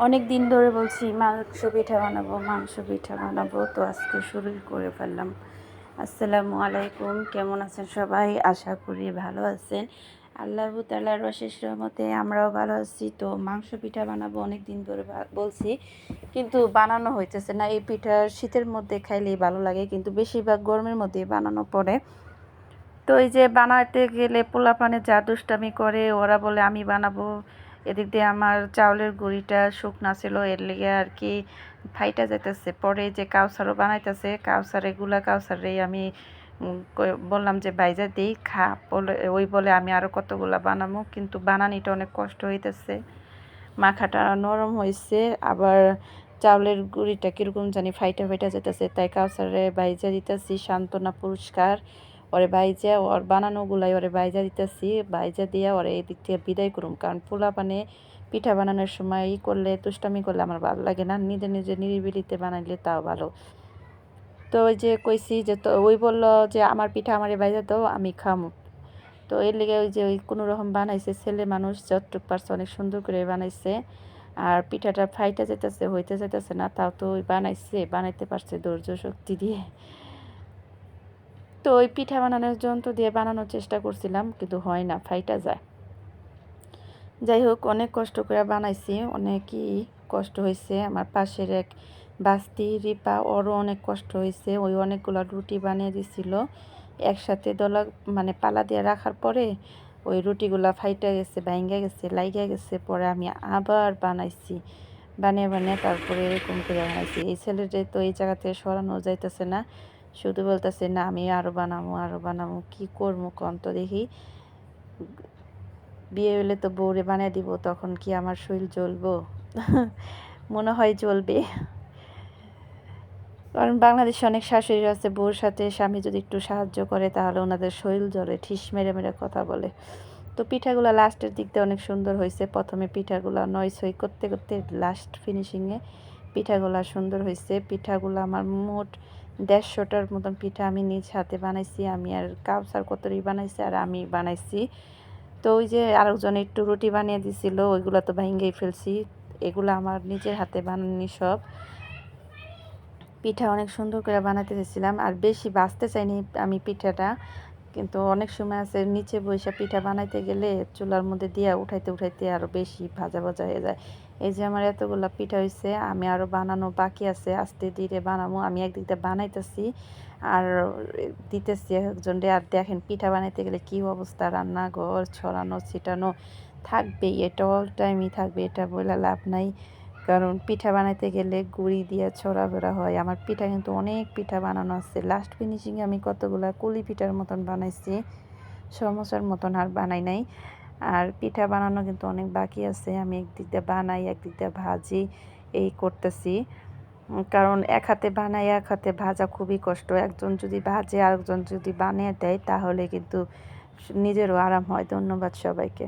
অনেক দিন ধরে বলছি মাংস পিঠা বানাবো, তো আজকে শুরু করে ফেললাম। আসসালামু আলাইকুম, কেমন আছেন সবাই? আশা করি ভালো আছেন। আল্লাহ তাআলার অশেষ রহমতে আমরাও ভালো আছি। তো মাংস পিঠা বানাবো অনেক দিন ধরে বলছি, কিন্তু বানানো হইতেছে না। এই পিঠা শীতের মধ্যে খাইলেই ভালো লাগে, কিন্তু বেশিরভাগ গরমের মধ্যেই বানানো পড়ে। তো এই যে বানাতে গেলে পোলাপানে যা দুষ্টামি করে, ওরা বলে আমি বানাবো, এদিক দিয়ে আমার চাউলের গুঁড়িটা শুকনা ছিল, এর লেগে আর কি ফাইটা যাইতেছে। পরে যে কাউসারও বানাইতেছে, কাউসারেই আমি বললাম যে বাইজা দিই খা, বলে ওই বলে আমি আরও কতগুলা বানাবো, কিন্তু বানানিটা অনেক কষ্ট হইতেছে। মাখাটা নরম হয়েছে, আবার চাউলের গুঁড়িটা কীরকম জানি ফাইটা যেতেছে, তাই কাউসারে বাইজা দিতেছি সান্ত্বনা পুরস্কার। ওরে বাইজা ওর বানানোগুলাই ওরে বাইজা দিতেছি, বাইজা দিয়া ওরে এদিক থেকে বিদায় করুম। কারণ পোলা পানে পিঠা বানানোর সময় করলে দুষ্টামি করলে আমার ভালো লাগে না, নিজে নিজে নিরিবিলিতে বানাইলে তাও ভালো। তো ওই যে কইছি যে, তো ওই বললো যে আমার পিঠা আমারে বাইজা দাও, আমি খামো। তো এর লেগে ওই যে ওই কোনো রকম বানাইছে, ছেলে মানুষ যতটুক পারছে অনেক সুন্দর করে বানাইছে। আর পিঠাটা ফাইটা যেতেছে, হইতে যেতেছে না, তাও তো ওই বানাইতে পারছে ধৈর্য শক্তি দিয়ে। তো ওই পিঠা বানানোর যন্ত্র দিয়ে বানানোর চেষ্টা করছিলাম, কিন্তু হয় না, ফাইটা যায়। যাই হোক, অনেক কষ্ট করে বানাইছি, অনেকই কষ্ট হয়েছে। আমার পাশের এক বাস্তি রিপা, ওরও অনেক কষ্ট হয়েছে। ওই অনেকগুলো রুটি বানিয়ে দিছিল একসাথে, মানে পালা দিয়ে রাখার পরে ওই রুটিগুলা ফাইটা গেছে, ভাঙ্গা গেছে, লাইগা গেছে। পরে আমি আবার বানাইছি, বানিয়ে তারপরে এরকম করে বানাইছি। এই ছেলেটা তো এই জায়গা থেকে সরানো যাইতেছে না, শুধু বলতেছে না আমি আরও বানাবো। কী করবো কন তো দেখি। বিয়ে হলে তো বউরে বানিয়ে দিব, তখন কি আমার শরীর জ্বলবো? মনে হয় জ্বলবে। কারণ বাংলাদেশে অনেক শাশুড়ি আছে, বউর সাথে স্বামী যদি একটু সাহায্য করে তাহলে ওনাদের শরীর জ্বলে, ঠিস মেরে মেরে কথা বলে। তো পিঠাগুলো লাস্টের দিক দিয়ে অনেক সুন্দর হয়েছে। প্রথমে পিঠাগুলো নয় করতে করতে লাস্ট ফিনিশিংয়ে পিঠাগুলো সুন্দর হয়েছে। পিঠাগুলো আমার মোট 150টার মতন পিঠা আমি নিজ হাতে বানাইছি। আমি আর কাউসার কতরি বানাইছি, আর আমি বানাইছি। তো ওই যে আরেকজন একটু রুটি বানিয়ে দিছিল, ওইগুলো তো ভেঙেই ফেলছি। এগুলো আমার নিজের হাতে বানানি সব। পিঠা অনেক সুন্দর করে বানাতে চেয়েছিলাম, আর বেশি বাছতে চাইনি আমি পিঠাটা, কিন্তু অনেক সময় আছে নিচে বসে পিঠা বানাইতে গেলে চুলার মধ্যে দিয়া উঠাইতে আরও বেশি ভাজা হয়ে যায়। এই যে আমার এতগুলো পিঠা হয়েছে, আমি আরও বানানো বাকি আছে, আস্তে ধীরে বানাবো। আমি একদিক দিয়ে বানাইতেছি আর দিতেছি একজনরে। আর দেখেন পিঠা বানাইতে গেলে কী অবস্থা, রান্নাঘর ছড়ানো ছিটানো থাকবেই, এটা অল টাইমই থাকবে, এটা বলে লাভ নাই। কারণ পিঠা বানাইতে গেলে গুঁড়ি দিয়ে ছড়াফেরা হয়। আমার পিঠা কিন্তু অনেক পিঠা বানানো আছে। লাস্ট ফিনিশিংয়ে আমি কতগুলা কুলি পিঠার মতন বানাইছি, সমোসার মতন আর বানাই নাই। আর পিঠা বানানো কিন্তু অনেক বাকি আছে। আমি একদিক দিয়ে বানাই, একদিক দিয়ে ভাজি, এই করতেছি। কারণ এক হাতে বানাই এক হাতে ভাজা খুবই কষ্ট। একজন যদি ভাজে আরেকজন যদি বানিয়ে দেয় তাহলে কিন্তু নিজেরও আরাম হয়। ধন্যবাদ সবাইকে।